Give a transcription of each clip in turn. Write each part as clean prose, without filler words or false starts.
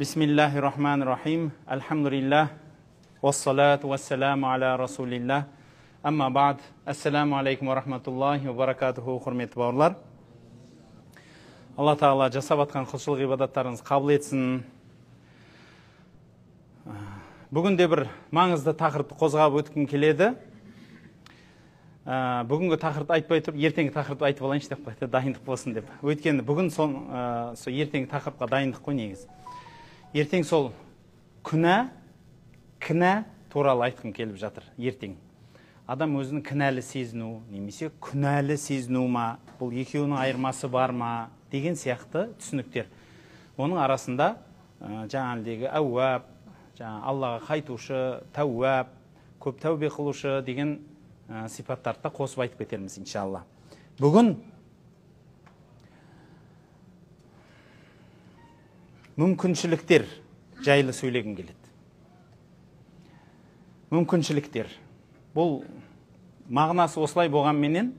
Bismillahirrahmanirrahim. Elhamdülillah. Vessalatu vesselamu ala Rasulillah. Amma ba'd. Assalamu alaikum wa rahmatullahi wa barakatuhu. Hurmetli bауырлар. Allah Taala жасап атқан құлшылық ибадаттарыңыз қабыл етсін. Бүгін де бір маңызды тақырыпты қозғап өткім келеді. Бүгінгі тақырыпты айтпай тұрып, ертеңгі тақырыпты айтып алайыншы деп қойды, дайындық болсын деп. Өйткені бүгін сол ертеңгі тақырыпқа дайындық қой негізі. Ертең сол кінә туралы айтқым келіп жатыр. Ертең адам өзінің кінәлі сезіну, немесе күнәлі сезіну ма, бұл екеуінің айырмасы бар ма деген сияқты түсініктер. Оның арасында жаңағыдегі әуәб, Аллаға қайтушы, тәуәб, көп тәубе қылушы деген сипаттарды қосып айтып кетерміз иншалла. Бүгін мүмкіншіліктер жайлы сөйлегім келеді. Мүмкіншіліктер. Бұл мағынасы осылай болғанменен,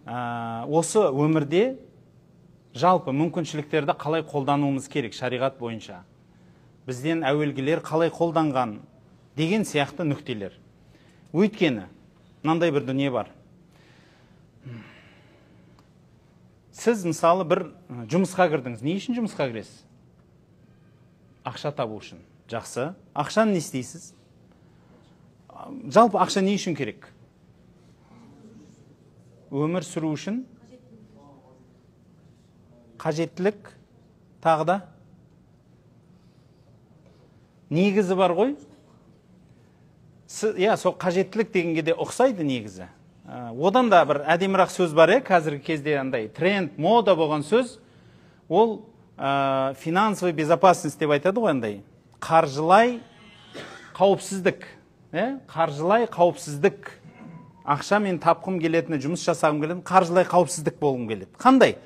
осы өмірде жалпы мүмкіншіліктерді қалай қолдануымыз керек шариғат бойынша. Бізден әуелгілер қалай қолданған деген сияқты нүктелер. Өйткені, мынандай бір дүние бар. Сіз мысалы бір жұмысқа кірдіңіз. Не үшін жұмысқа кіресіз? Ақша табу үшін. Жақсы. Ақшаны не істейсіз? Жалпы ақша не үшін керек? Өмір сүру үшін? Қажеттілік? Тағы да? Негізі бар ғой? Сол қажеттілік дегенге де ұқсайды негізі. Одан да бір әдемірақ сөз бар, қазіргі кезде андай тренд, мода болған сөз, ол финансовый безопасность деп айтады ғой андай. Қаржылай қауіпсіздік. Қаржылай қауіпсіздік. Ақша мен тапқым келетіні, жұмыс жасағым келетіні, қаржылай қауіпсіздік болғым келеді. Қандай?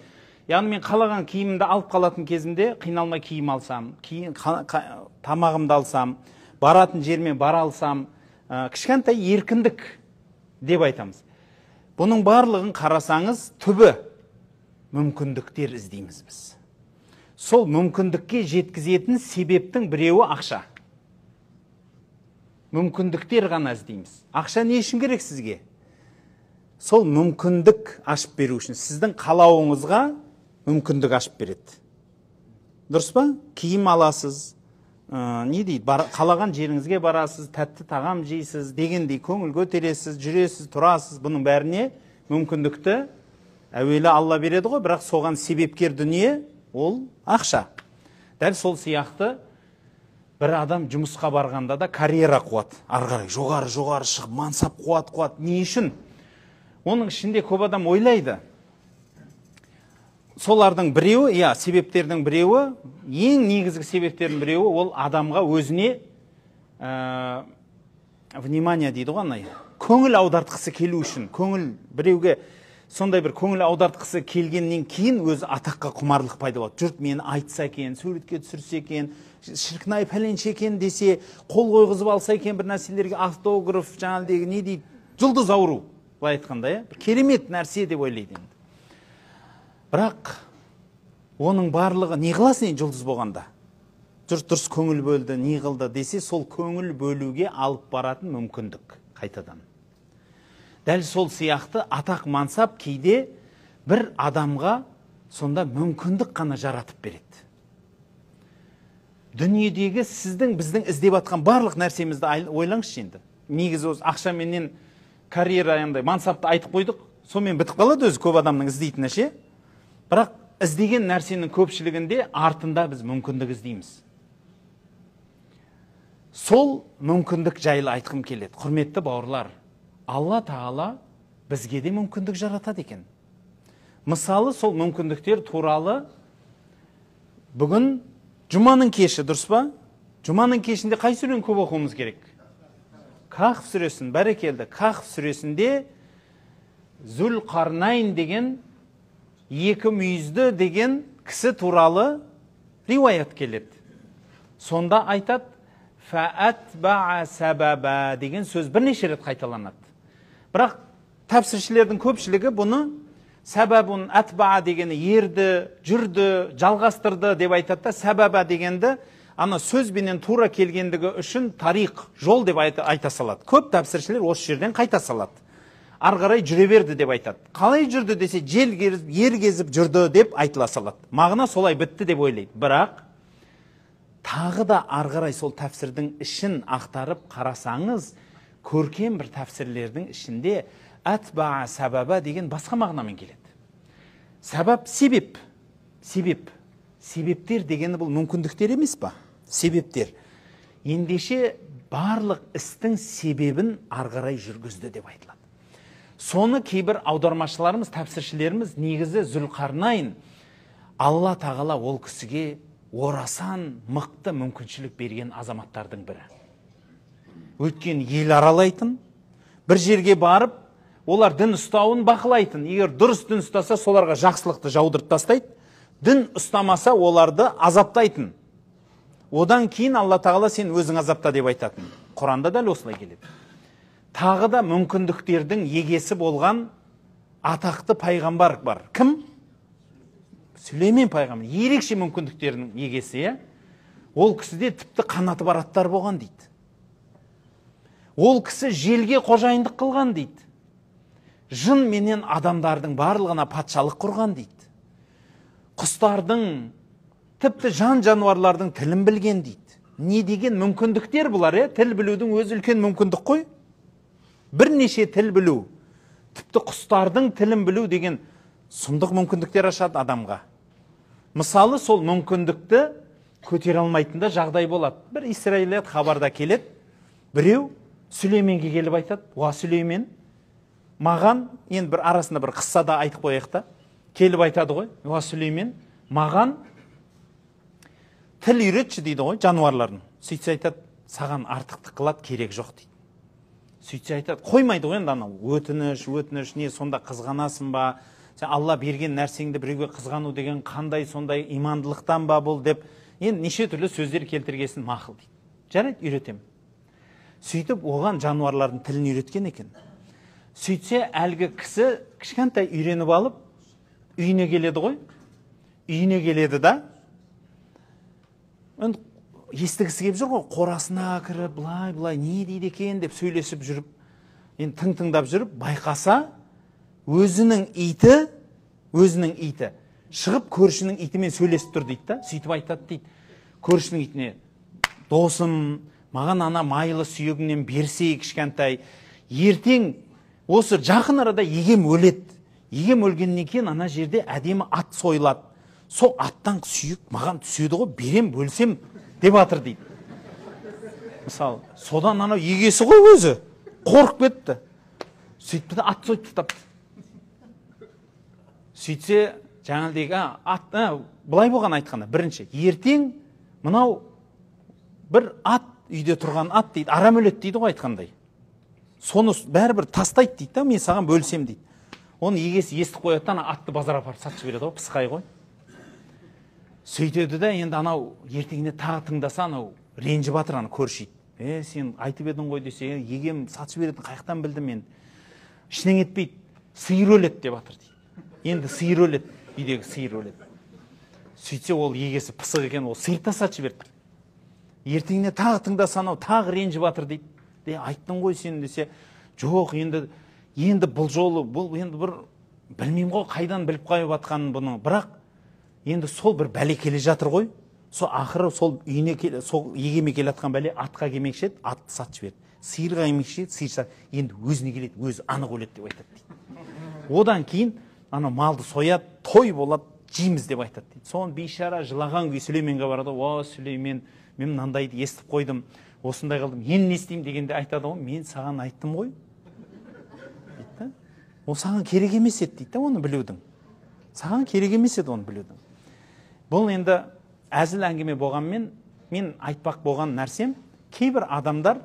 Яғни мен қалаған киімімді алып қалатын кезімде қиналмай киім алсам, тамағымды алсам, баратын жермен бара алсам, кішкентай еркіндік деп айтамыз. Бұның барлығын қарасаңыз, түбі мүмкіндіктер іздейміз біз. Сол мүмкіндікке жеткізетін себептің біреуі ақша. Мүмкіндіктер ғана іздейміз. Ақша не үшін керек сізге? Сол мүмкіндік ашып беру үшін. Сіздің қалауыңызға мүмкіндік ашып береді. Дұрыс па? Киім аласыз, не дейді, қалаған жеріңізге барасыз, тәтті тағам жейсіз, дегендей көңіл көтересіз, жүресіз, тұрасыз. Бұның бәріне мүмкіндікті әуелі Алла береді ғой, бірақ соған себепкер дүние ол ақша. Дәл сол сияқты бір адам жұмысқа барғанда да карьера қуат. Арғарай, жоғары шығып, мансап қуат. Не үшін? Оның ішінде көп адам ойлайды. Солардың біреуі, себептердің біреуі, ең негізгі себептердің біреуі, ол адамға өзіне внимание дейді ғой, көңіл аудартқысы келу үшін. Біреуге сондай бір көңіл аудартқысы келгеннен кейін өзі атаққа құмарлық пайда болады. Жұрт мені айтса екен, суретке түсірсе екен, шіркін-ай пәленше екен десе, қол қойғызып алса екен бір нәрселерге, автограф, жаңағыдегі не дейді, жұлдыз ауру, былай айтқанда, бір керемет нәрсе деп ойлайды. Бірақ оның барлығы не қыласын жұлдыз болғанда? Жұрт дұрыс көңіл бөлді, не қылды десе, сол көңіл бөлуге алып баратын мүмкіндік қайтадан. Дәл сол сияқты атақ мансап кейде бір адамға сонда мүмкіндік қана жаратып береді. Дүниедегі сіздің, біздің іздеп атқан барлық нәрсемізді ойлаңызшы енді. Негізі осы ақшаменен карьера мансапты айтып қойдық, сонымен бітіп қалады өзі көп адамның іздейтіні ше. Бірақ іздеген нәрсенің көпшілігінде артында біз мүмкіндік іздейміз. Сол мүмкіндік жайлы айтқым келеді. Құрметті бауырлар, Алла Тағала бізге де мүмкіндік жаратады екен. Мысалы, сол мүмкіндіктер туралы бүгін Жұманың кеші, дұрыс па? Жұманың кешінде қай сүрені көп оқуымыз керек? Кахф сүресін, бәрекелді. Кахф сүресінде Зүл-Қарнайн деген екі мүйізді деген кісі туралы риуаят келеді. Сонда айтады, фәәтбәә сәбәбә деген сөз бірнеше рет қайталанады. Бірақ тәпсіршілердің көпшілігі бұны сәбәбун әтбаа дегені ерді, жүрді, жалғастырды деп айтады да, сәбәба дегенді ана сөзбенен тура келгендігі үшін тариқ, жол деп айта салады. Көп тәпсіршілер осы жерден қайта салады. Арғарай жүре берді деп айтады. Қалай жүрді десе, жел кезіп, ер кезіп жүрді деп айтыла салады. Мағына солай бітті деп ойлайды. Бірақ тағы да арғарай сол тәпсірдің ішін ақтарып қарасаңыз, көркем бір тәпсірлердің ішінде әтбаа сәбәба деген басқа мағынамен келеді. Сәбәп себеп. Себептер дегені бұл мүмкіндіктер емес па? Себептер. Ендеше барлық істің себебін арғарай жүргізді деп айтылады. Соны кейбір аудармашыларымыз, тәпсіршілеріміз негізі Зүлқарнайн Алла тағала ол кісіге орасан мықты мүмкіншілік берген азаматтардың бірі. Өткен ел аралайтын, бір жерге барып, олар дін ұстауын бақылайтын. Егер дұрыс дін ұстаса, соларға жақсылықты жаудырып тастайды. Дін ұстамаса, оларды азаптайтын. Одан кейін Алла тағала сен өзің азапта деп айтатын. Құранда дәл осылай келеді. Тағы да мүмкіндіктердің егесі болған атақты пайғамбар бар. Кім? Сүлеймен пайғамбар. Ерекше мүмкіндіктердің егесі. Ол кісіде тіпті қанаты бар аттар болған дейді. Ол кісі желге қожайындық қылған дейді. Жын менен адамдардың барлығына патшалық құрған дейді. Құстардың, тіпті жан жануарлардың тілін білген дейді. Не деген мүмкіндіктер бұлар, тіл білудің өзі үлкен мүмкіндік қой. Бірнеше тіл білу, тіпті құстардың тілін білу деген сұмдық мүмкіндіктер ашады адамға. Мысалы, сол мүмкіндікті көтере алмайтында жағдай болады. Бір Исраилият хабарда келеді, біреу Сүлейменге келіп айтады: "Уа Сүлеймен, маған енді бір арасында бір қыссада айтып қояйық та." Келіп айтады ғой: "Уа Сүлеймен, маған тіл үйретші" дейді ғой, жануарлардың. Сөйтсе айтады: "Саған артықтық қылады, керек жоқ" дейді. Сөйтсе айтады, қоймайды ғой енді анау, өтініш, не сонда қызғанасың ба? Сен Алла берген нәрсеңді біреуге қызғану деген қандай сондай имандылықтан ба бұл деп, енді неше түрлі сөздер келтіргесін мақұл дейді. Жарайды, үйретемін. Сөйтіп оған жануарлардың тілін үйреткен екен. Сөйтсе әлгі кісі кішкентай үйреніп алып үйіне келеді ғой. Үйіне келеді да, естігісі келіп жүр ғой, қорасына кіріп, былай не дейді екен деп сөйлесіп жүріп, енді тыңдап жүріп, байқаса өзінің иті шығып көршінің итімен сөйлесіп тұр дейді да. Сөйтіп айтады дейді, көршінің итіне: "Досым, маған ана майлы сүйегіңнен берсей кішкентай, ертең осы жақын арада егем өледі. Егем өлгеннен кейін ана жерде әдемі ат сойылады. Сол аттан сүйек маған түседі ғой, берем, бөлсем" деп атыр дейді. Мысалы, содан анау егесі ғой өзі қорқып кетті. Сөйтті де ат сойып тастапты. Сөйтсе, жаңағыдегі ат, былай болған айтқанда, бірінші, ертең мынау бір ат, үйде тұрған ат дейді, арам өледі дейді ғой айтқандай. Соны бәрібір тастайды дейді да, мен саған бөлсем дейді. Оны егесі естіп қояды, атты базар апарып сатып жібереді ғой, пысқай ғой. Сөйтеді де, енді анау ертеңіне тағы тыңдаса, анау ренжіп жатыр, ана көрші ит: "Сен айтып едің ғой" десе, "Егем сатып жіберетін қаяқтан білдім мен?" "Ішінен етпейді, сиыр өледі" деп жатыр дейді. Енді сиыр өледі, үйдегі сиыр өледі. Сөйтсе, ол егесі пысық екен, ол сиырды сатып жіберді. Ертеңіне тағы тыңдаса, анау тағы ренжіп жатыр дейді. "Айттың ғой сен" десе, "Жоқ, енді бұл жолы, бұл енді бір білмеймін ғой, қайдан біліп қойып жатқанын бұны. Бірақ енді сол бір бәле келе жатыр ғой. Сол ақыры сол үйіне сол егеме келе жатқан бәле атқа келмекші еді, атты сатып жіберді. Сиырға келмекші еді, сиыр сатып, енді өзіне келеді, өзі анық өледі" деп айтады дейді. Одан кейін ана малды сояды, той болады, жейміз деп айтады дейді. Соны бейшара жылаған күй Сүлейменге барады: "О Сүлеймен, мен мынандайды естіп қойдым, осындай қылдым, енді не істеймін" дегенде айтады ғой: "Мен саған айттым ғой" дейді. "Ол саған керек емес еді" дейді, оны білудің. Саған керек емес еді оны білудің. Бұл енді әзіл әңгіме болғанмен, мен айтпақ болған нәрсем, кейбір адамдар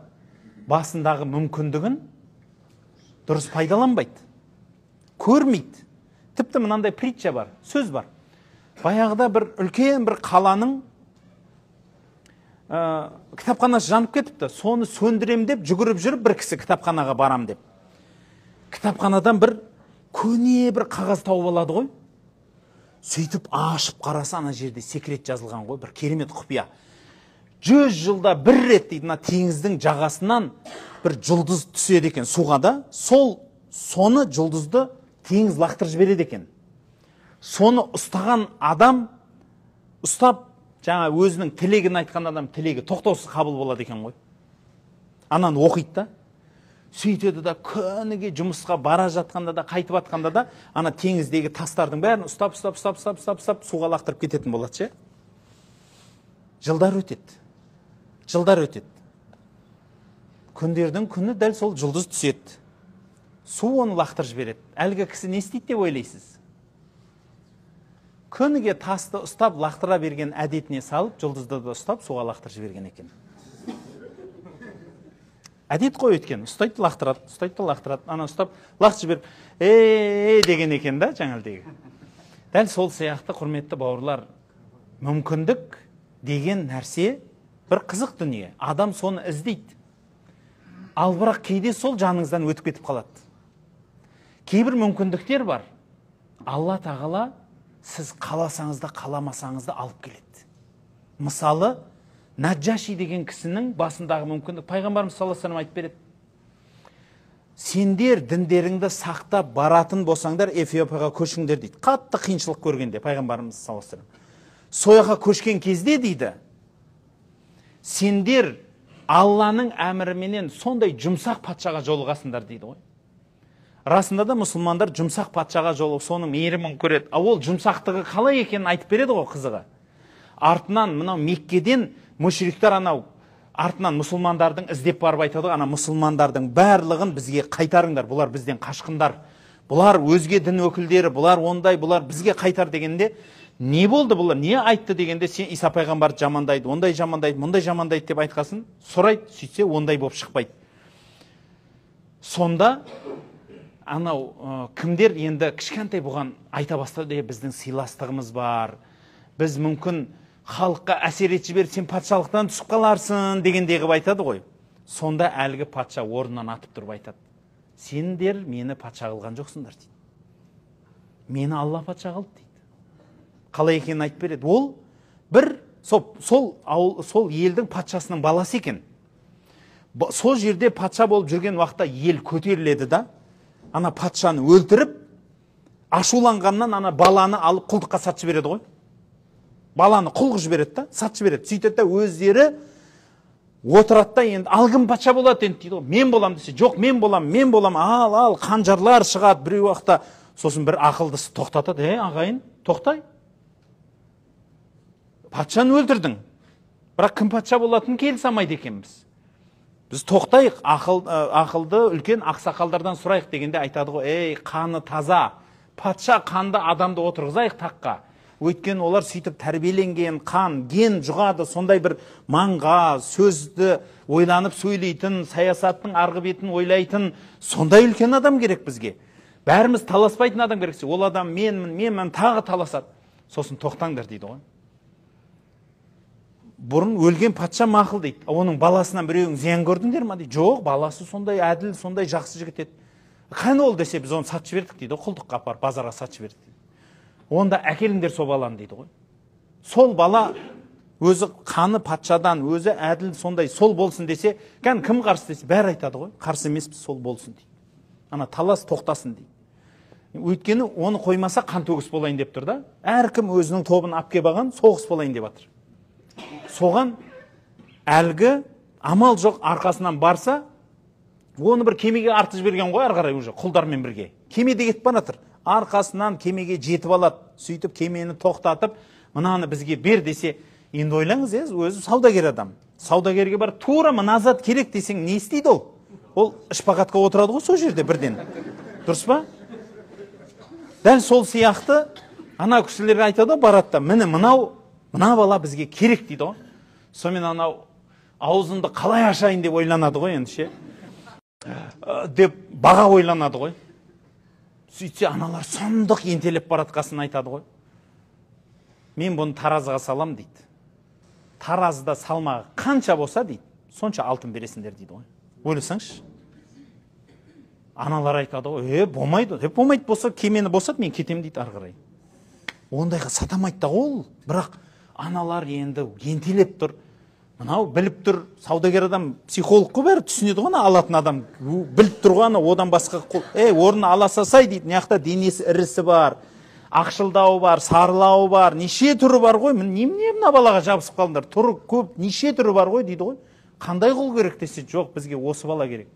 басындағы мүмкіндігін дұрыс пайдаланбайды, көрмейді. Тіпті мынандай притча бар, сөз бар. Баяғыда бір үлкен бір қаланың кітапханасы жанып кетіпті. Соны сөндірем деп жүгіріп жүріп, бір кісі кітапханаға барам деп. Кітапханадан бір көне бір қағаз тауып алады ғой. Сөйтіп ашып қараса, ана жерде секрет жазылған ғой, бір керемет құпия. 100 жылда бір рет дейді, мына теңіздің жағасынан бір жұлдыз түседі екен суға да, соны жұлдызды теңіз лақтырып жібереді екен. Соны ұстаған адам, ұстап, жаңа өзінің тілегін айтқан адам тілегі тоқтаусыз қабыл болады екен ғой. Ананы оқиды да, сөйтеді да, күніге жұмысқа бара жатқанда да, қайтып атқанда да, ана теңіздегі тастардың бәрін ұстап, суға лақтырып кететін болады ше. Жылдар өтеді. Күндердің күні дәл сол жұлдыз түседі. Су оны лақтырып жібереді. Әлгі кісі не істейді деп ойлайсыз? Күніге тасты ұстап, лақтыра берген әдетіне салып, жұлдызды да ұстап, суға лақтырып жіберген екен. Әдет қой өткен, ұстайды лақтырады, ана ұстап, лақтырып жіберіп, деген екен да, жаңалдегі. Дәл сол сияқты, құрметті бауырлар, мүмкіндік деген нәрсе бір қызық дүние. Адам соны іздейді. Ал бірақ кейде сол жаныңыздан өтіп кетіп қалады. Кейбір мүмкіндіктер бар. Алла тағала сіз қаласаңыз да, қаламасаңыз да алып келеді. Мысалы, Наджаши деген кісінің басындағы мүмкіндік, пайғамбарымыз саллаллаху алейхи ва саллям айтып береді. Сендер діндеріңді сақтап баратын болсаңдар, Эфиопияға көшіңдер дейді. Қатты қиыншылық көргенде пайғамбарымыз саллаллаху алейхи ва саллям. Сояға көшкен кезде дейді, сендер Алланың әміріменен сондай жұмсақ патшаға жолығасыңдар дейді ғой. Расында да мұсылмандар жұмсақ патшаға жолығып, соның мейірімін көреді. Ол жұмсақтығы қалай екенін айтып береді ғой қызығы. Артынан мынау Меккеден мүшриктер артынан мұсылмандардың іздеп барып айтады, ана мұсылмандардың барлығын бізге қайтарыңдар, бұлар бізден қашқындар, бұлар өзге дін өкілдері, бұлар ондай, бұлар бізге қайтар дегенде, не болды бұлар, не айтты дегенде, сен Иса пайғамбарды жамандайды, ондай жамандайды, мұндай жамандайды деп айтқасын, сұрайды, сөйтсе ондай болып шықпайды. Сонда анау кімдер енді кішкентай бұған айта бастады, біздің сыйластығымыз бар, біз мүмкін халыққа әсер етіп жіберіп, сен патшалықтан түсіп қаларсың дегендей қылып айтады ғой. Сонда әлгі патша орнынан атып тұрып айтады, сендер мені патша қылған жоқсыңдар дейді. Мені Алла патша қылды дейді. Қалай екенін айтып береді. Ол бір сол елдің патшасының баласы екен. Сол жерде патша болып жүрген уақытта ел көтеріледі да, ана патшаны өлтіріп, ашуланғаннан ана баланы алып құлдыққа сатып жібереді ғой. Баланы құл қылып жібереді да, сатып жібереді. Сөйтеді да өздері отырады да, енді алғым патша болады енді дейді ғой. Мен болам десе, жоқ мен болам, ал, қанжарлар шығады бір уақытта. Сосын бір ақылдысы тоқтатады, ағайын, тоқтай. Патшаны өлтірдің. Бірақ кім патша болатынын келісе алмайды екенбіз. Біз тоқтайық, ақылды үлкен ақсақалдардан сұрайық дегенде айтады ғой, қаны таза, патша қанды адамды отырғызайық таққа. Өйткені олар сөйтіп тәрбиеленген, қан, ген жұғады, сондай бір маңға, сөзді ойланып сөйлейтін, саясаттың арғы бетін ойлайтын, сондай үлкен адам керек бізге. Бәріміз таласпайтын адам керек. Ол адам менмін, тағы таласады. Сосын тоқтаңдар дейді ғой. Бұрын өлген патша мақұл дейді. Оның баласынан біреуің зиян көрдіңдер ма дейді. Жоқ, баласы сондай әділ, сондай жақсы жігіт еді. Қане ол десе, біз оны сатып жібердік дейді. Құлдыққа апарып базарға сатып жібердік дейді. Онда әкеліңдер сол баланы дейді ғой. Сол бала өзі қаны патшадан, өзі әділ сондай, сол болсын десе, кім қарсы десе, бәрі айтады ғой. Қарсы емеспіз, сол болсын дейді. Ана талас тоқтасын дейді. Өйткені оны қоймаса қан төгіс болайын деп тұр да. Әркім өзінің тобын апке баған, соғыс болайын деп жатыр. Соған әлгі амал жоқ арқасынан барса, оны бір кемеге артып жіберген ғой, ары қарай уже құлдармен бірге. Кемеде кетіп бара жатыр. Арқасынан кемеге жетіп алады. Сөйтіп кемені тоқтатып, мынаны бізге бер десе, енді ойлаңыз, өзі саудагер адам. Саудагерге бар тура мына зат керек десең, не істейді ол? Ол шпагатқа отырады ғой сол жерде бірден. Дұрыс па? Дәл сол сияқты ана кісілерге айтады, барады да, мына бала бізге керек дейді ғой. Сонымен анау аузынды қалай ашайын деп ойланады ғой енді ше. Деп баға ойланады ғой. Сөйтсе аналар сондық ентелеп баратқасын айтады ғой. Мен бұны таразыға салам дейді. Таразыда салмағы қанша болса дейді, сонша алтын бересіңдер дейді ғой. Ойласаңшы. Аналар айтады ғой, болмайды. Болмайды болса, кемені босат, мен кетем дейді ары қарай. Ондайға сатамайды да ол. Бірақ аналар енді ентелеп тұр. Мынау біліп тұр, саудагер адам, психолог қой бәрі түсінеді ғой, алатын адам біліп тұрғаны, одан басқа орнына ала салсай дейді. Мына денесі ірісі бар, ақшылдауы бар, сарылауы бар, неше түрі бар ғой. Немене мына балаға жабысып қалдыңдар? Түрі көп, неше түрі бар ғой дейді ғой. Қандай қол керек десе, жоқ, бізге осы бала керек.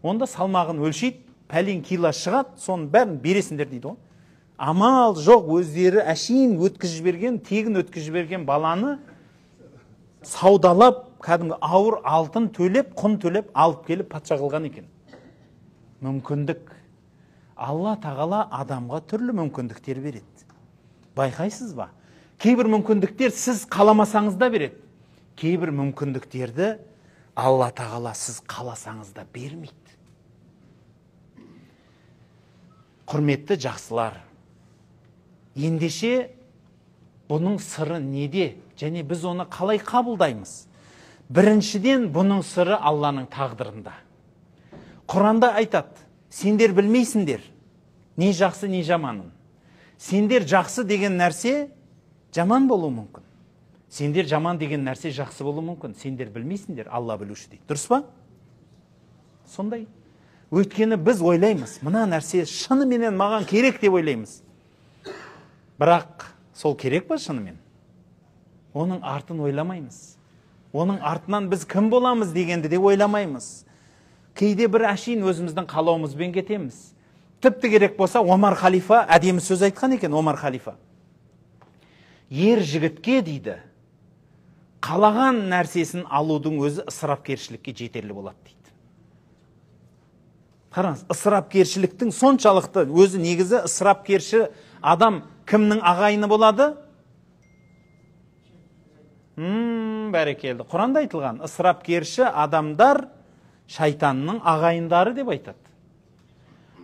Онда салмағын өлшейді, пәлен кило шығады, соның бәрін бересіңдер дейді ғой. Амал жоқ, өздері әшейін өткізіп жіберген, тегін өткізіп жіберген баланы саудалап, кәдімгі ауыр алтын төлеп, құн төлеп алып келіп патша қылған екен. Мүмкіндік. Алла тағала адамға түрлі мүмкіндіктер береді. Байқайсыз ба? Кейбір мүмкіндіктер сіз қаламасаңыз да береді. Кейбір мүмкіндіктерді Алла тағала сіз қаласаңыз да бермейді. Құрметті жақсылар, ендеше бұның сыры неде, және біз оны қалай қабылдаймыз? Біріншіден, бұның сыры Алланың тағдырында. Құранда айтады, сендер білмейсіңдер, не жақсы, не жаманын. Сендер жақсы деген нәрсе жаман болуы мүмкін. Сендер жаман деген нәрсе жақсы болуы мүмкін. Сендер білмейсіңдер, Алла білуші дейді. Дұрыс па? Сондай. Өйткені біз ойлаймыз, мына нәрсе шынымен маған керек деп ойлаймыз. Бірақ сол керек па шынымен? Оның артын ойламаймыз. Оның артынан біз кім боламыз дегенді де ойламаймыз. Кейде бір әшейін өзіміздің қалауымызбен кетеміз. Тіпті керек болса, Омар халифа әдемі сөз айтқан екен, Омар халифа. Ер жігітке дейді, қалаған нәрсесін алудың өзі ысырапкершілікке жетерлі болады дейді. Қараңыз, ысырапкершіліктің соншалықты өзі негізі ысырапкерші адам кімнің ағайыны болады? Бәрекелді. Құранда айтылған, ысырапкерші адамдар шайтанның ағайындары деп айтады.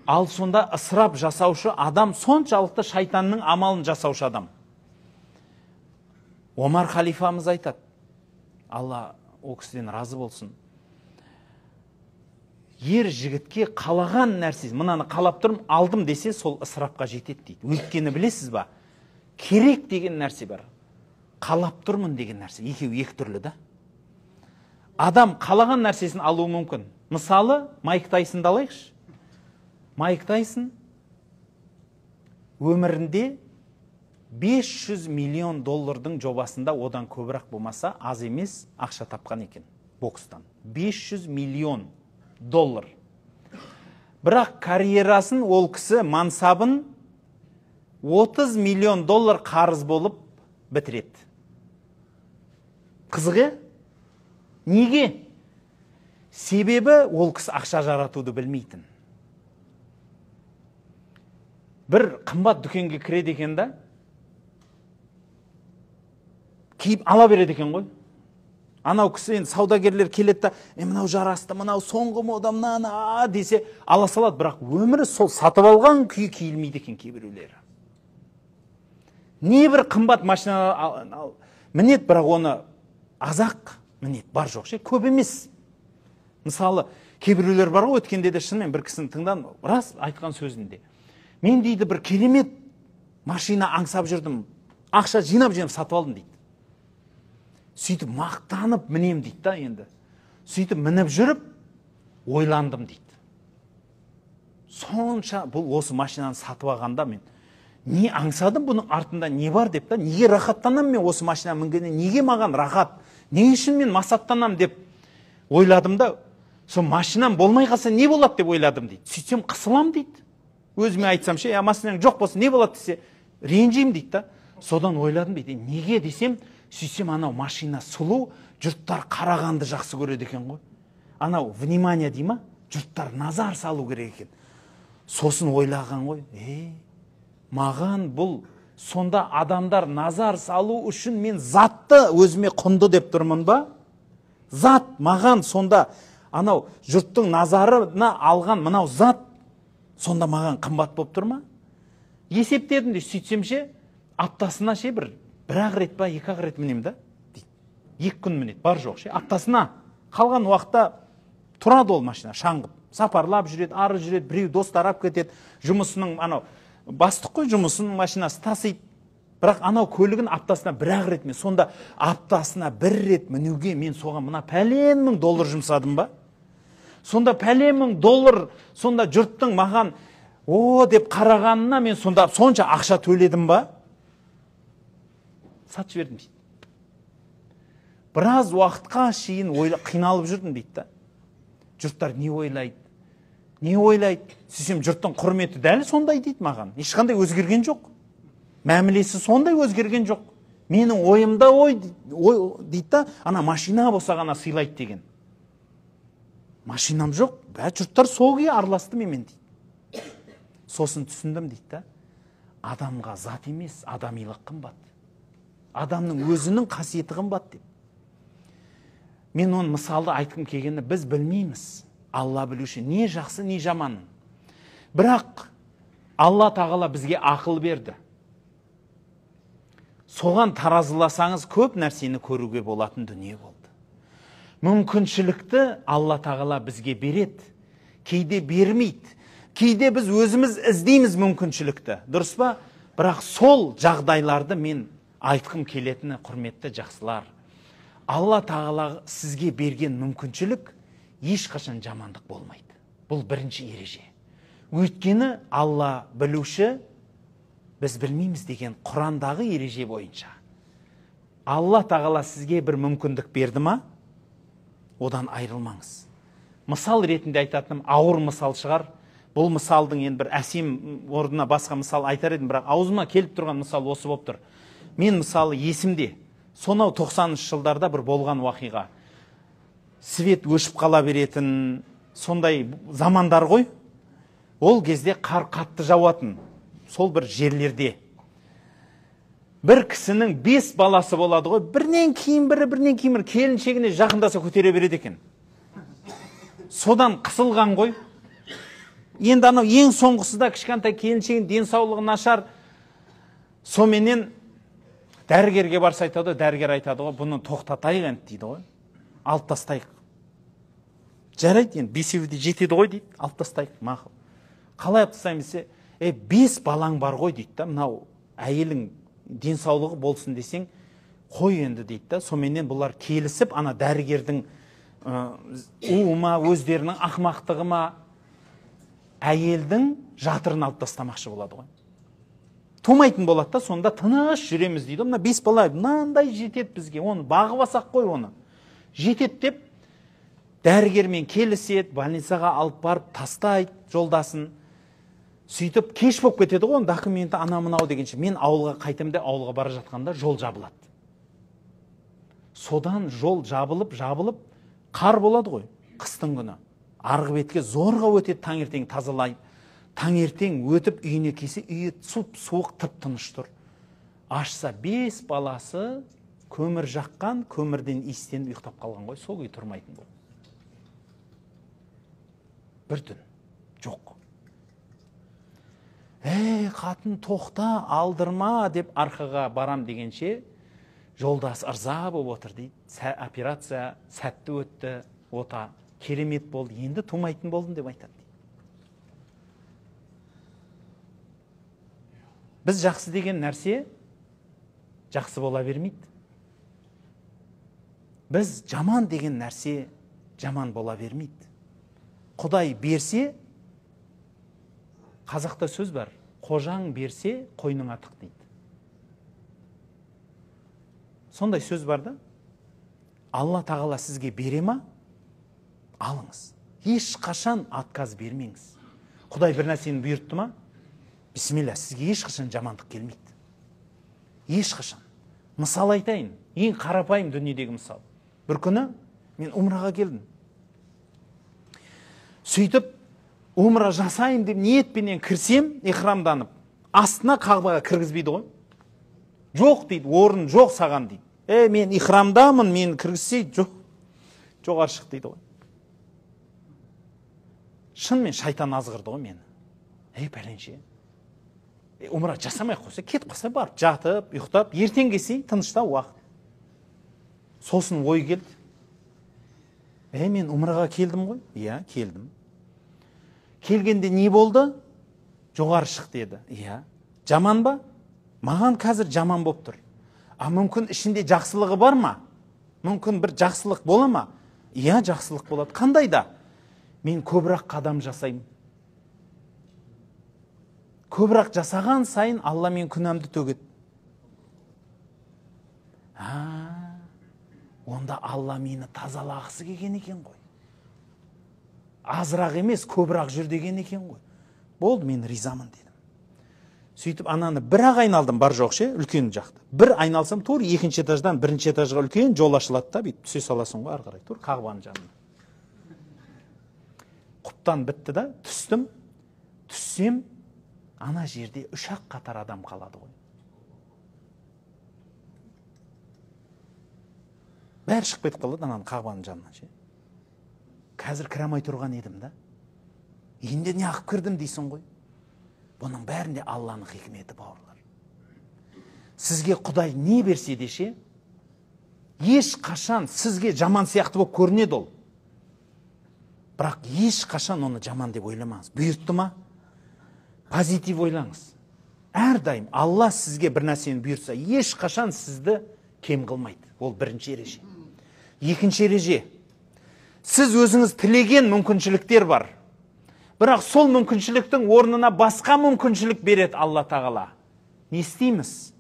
Ал сонда ысырап жасаушы адам соншалықты шайтанның амалын жасаушы адам. Омар халифамыз айтады, Алла о кісіден разы болсын. Ер жігітке қалаған нәрсесі, мынаны қалап тұрмын, алдым десе, сол ысырапқа жетеді дейді. Өйткені білесіз ба, керек деген нәрсе бар. Қалап тұрмын деген нәрсе, екеуі екі түрлі да. Адам қалаған нәрсесін алуы мүмкін. Мысалы, Майк Тайсонды алайықшы. Майк Тайсон өмірінде 500 миллион доллардың жобасында одан көбірек болмаса, аз емес ақша тапқан екен бокстан. 500 миллион доллар. Бірақ карьерасын, ол кісі мансабын 30 миллион доллар қарыз болып бітіреді. Қызығы? Неге? Себебі ол кісі ақша жаратуды білмейтін. Бір қымбат дүкенге кіреді екен да, киіп ала береді екен ғой. Анау кісі енді саудагерлер келеді да, мынау жарасты, мынау соңғы мода, мынаны десе ала салады, бірақ өмірі сол сатып алған күйі киілмейді екен кейбіреулері. Не бір қымбат машина мінет, бірақ оны азақ мінет, бар жоқ ше, көп емес. Мысалы, кейбіреулер бар ғой, өткенде де шынымен бір кісінің тыңдан рас айтқан сөзінде. Мен дейді бір керемет машина аңсап жүрдім, ақша жинап сатып алдым дейді. Сөйтіп мақтанып мінем дейді да енді. Сөйтіп мініп жүріп, ойландым дейді. Сонша бұл осы машинаны сатып алғанда мен не аңсадым, бұның артында не бар деп та, неге рахаттанам мен осы машина мінгенде, неге маған рахат, не үшін мен масаттанам деп ойладым да, сол машинам болмай қалса не болады деп ойладым дейді. Сөйтсем қысылам дейді. Өзіме айтсам ше, машинаң жоқ болса не болады десе, ренжеймін дейді да. Содан ойладым дейді. Неге десем, сөйтсем анау машина сұлу, жұрттар қарағанды жақсы көреді екен ғой. Анау внимание дей ма, жұрттар назар салу керек екен. Сосын ойлаған ғой, маған бұл сонда адамдар назар салу үшін мен затты өзіме құнды деп тұрмын ба? Зат маған сонда анау жұрттың назарына алған мынау зат сонда маған қымбат болып тұр ма? Есептедім де сөйтсем ше, аптасына ше бір-ақ рет па, екі-ақ рет мінем да? 2 күн мінет, бар жоқ ше, аптасына. Қалған уақытта тұрады ол машина, шаңғып. сапарлап жүреді, ары жүреді, біреу достар алып кетеді, жұмысының анау бастық қой, жұмысының машинасы тасиды. Бірақ анау көлігін аптасына бір-ақ рет, мен сонда аптасына бір рет мінуге мен соған мына пәлен мың доллар жұмсадым ба? Сонда пәлен мың доллар, сонда жұрттың маған о деп қарағанына мен сонда сонша ақша төледім ба? Сатып жібердім дейді. Біраз уақытқа шейін қиналып жүрдім дейді да. Жұрттар не ойлайды? Не ойлайды? Сөйтсем жұрттың құрметі дәл сондай дейді маған. Ешқандай өзгерген жоқ. Мәмілесі сондай өзгерген жоқ. Менің ойымда ой дейді да, ана машина болса ғана сыйлайды деген. Машинам жоқ, жұрттар сол күйі араласты менімен дейді. Сосын түсіндім дейді да, адамға зат емес, адамилық қымбат. Адамның өзінің қасиеті қымбат деп. Мен оның мысалды айтқым келгені, біз білмейміз. Алла білуші, не жақсы, не жаман. Бірақ Алла тағала бізге ақыл берді. Соған таразыласаңыз көп нәрсені көруге болатын дүние болды. Мүмкіншілікті Алла тағала бізге береді, кейде бермейді. Кейде біз өзіміз іздейміз мүмкіншілікті. Дұрыс па? Бірақ сол жағдайларды мен айтқым келетіні, құрметті жақсылар. Алла тағала сізге берген мүмкіншілік ешқашан жамандық болмайды. Бұл бірінші ереже. Өйткені Алла білуші, біз білмейміз деген Құрандағы ереже бойынша. Алла тағала сізге бір мүмкіндік берді ма, одан айырылмаңыз. Мысал ретінде айтатыным ауыр мысал шығар. Бұл мысалдың енді бір әсем орнына басқа мысал айтар едім, бірақ аузыма келіп тұрған мысал осы болып тұр. Мен мысалы есімде, сонау 90-шы жылдарда бір болған уақиға. Свет өшіп қала беретін, сондай замандар ғой. Ол кезде қар қатты жауатын. Сол бір жерлерде. Бір кісінің 5 баласы болады ғой, бірінен кейін бірі, келіншегіне жақындаса көтере береді екен. Содан қысылған ғой. Енді анау ең соңғысы да кішкентай келіншегін денсаулығы нашар. Соменен дәрігерге барса айтады, дәрігер айтады ғой, бұны тоқтатайық енді дейді ғой. Алып тастайық. Жарайды, енді 5-еуі де жетеді ғой дейді, алып тастайық, мақұл. Қалай алып тастаймыз десе, 5 балаң бар ғой дейді да, мынау әйелің денсаулығы болсын десең, қой енді дейді да. Соменен бұлар келісіп, ана дәрігердің уыма, өздерінің ақмақтығы ма, әйелдің жатырын алып тастамақшы болады ғой. Тумайтын болады да, сонда тыныш жүреміз дейді. Мына 5 бала мынандай жетеді бізге, оны бағып алсақ қой оны. Жетеді деп, дәрігермен келіседі, больницаға алып барып тастайды жолдасын. Сөйтіп кеш болып кетеді ғой, документі ана-мынау дегенше. Мен ауылға қайтамда, ауылға бара жатқанда жол жабылады. Содан жол жабылып, қар болады ғой, қыстың күні. Арғы бетке зорға өтеді, таңертең тазалайып. Таңертең өтіп үйіне келсе, үйі суық тып-тыныш тұр. Ашса 5 баласы көмір жаққан, көмірден иістеніп ұйықтап қалған ғой, сол үй тұрмайтын бұл. Бір түн жоқ. Қатын тоқта, алдырма деп арқаға барам дегенше, жолдас ырза болып отыр дейді. Операция сәтті өтті, ота керемет болды, енді тумайтын болдым деп айтады. Біз жақсы деген нәрсе жақсы бола бермейді. Біз жаман деген нәрсе жаман бола бермейді. Құдай берсе, қазақта сөз бар, қожаң берсе, қойның артық дейді. Сондай сөз бар да. Алла тағала сізге бере ма? Алыңыз. Ешқашан отказ бермеңіз. Құдай бір нәрсені бұйыртты ма? Бисмилля, сізге ешқашан жамандық келмейді. Ешқашан. Мысал айтайын, ең қарапайым дүниедегі мысал. Бір күні мен умраға келдім. Сөйтіп, умра жасайын деп ниетпенен кірсем, ихрамданып, астына қағбаға кіргізбейді ғой. Жоқ дейді, орын жоқ саған дейді. Мен ихрамдамын, мен кіргізсейді, жоқ. Жоғары шық дейді ғой. Шынымен шайтан азғырды ғой мені. Пәленше. Умра жасамай қойса, кетіп қалса барып, жатып, ұйықтап, ертең келсе, тыныштау уақыт. Сосын ой келді. Мен умраға келдім ғой? Иә, келдім. келгенде не болды? Жоғары шық деді. Иә. Жаман ба? Маған қазір жаман болып тұр. А мүмкін ішінде жақсылығы бар ма? Мүмкін бір жақсылық бола ма? Иә, жақсылық болады. Қандай да? Мен көбірек қадам жасаймын. Көбірек жасаған сайын Алла мен күнәмді төгеді. Онда Алла мені тазалағысы келген екен ғой. Азырақ емес, көбірек жүр деген екен ғой. Болды, мен ризамын дедім. Сөйтіп ананы бір-ақ айналдым, бар жоқ ше, үлкен жақты. Бір айналсам, тур екінші этаждан бірінші этажға үлкен жол ашылады да, бүйтіп түсе саласың ғой ары қарай, тур Қағбаның жанына. Құптан бітті да, түстім. Түссем, ана жерде 3-ақ қатар адам қалады ғой. Бәрі шығып кетіп қалады ананың Қағбаның жанынан ше. Қазір кірамай тұрған едім да. Енді не ақып кірдім дейсің ғой. Бұның бәрінде Алланың хикметі, бауырлар. Сізге Құдай не берсе де ше, еш қашан сізге жаман сияқты болып көрінеді ол. Бірақ еш қашан оны жаман деп ойламаңыз. Бұйыртты ма? Позитив ойлаңыз. Әрдайым Алла сізге бір нәрсені бұйыртса, еш қашан сізді кем қылмайды. Ол бірінші ереже. Екінші ереже. Сіз өзіңіз тілеген мүмкіншіліктер бар. Бірақ сол мүмкіншіліктің орнына басқа мүмкіншілік береді Алла тағала. Не істейміз?